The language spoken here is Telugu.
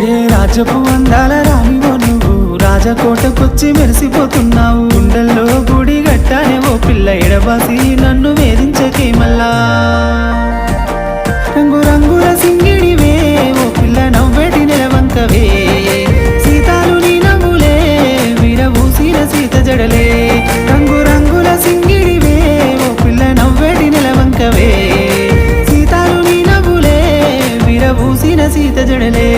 ఏ రాజపు అందాల రానివో నువ్వు రాజకోటకొచ్చి మెరిసిపోతున్నావు. గుండెల్లో గుడి గట్టానే ఓ పిల్ల ఎడబాసి నన్ను వేధించకే మల్లా. రంగు రంగుల సింగిడివే ఓ పిల్ల నవ్వేటి నెలవంకవే. సీతాలు నీ నవ్వులే విరబూసిన సీత జడలే. రంగు రంగుల సింగిడివే ఓ పిల్ల నవ్వేటి నెలవంకవే. సీతాలు నీ నవ్వులే విరబూసిన సీత జడలే.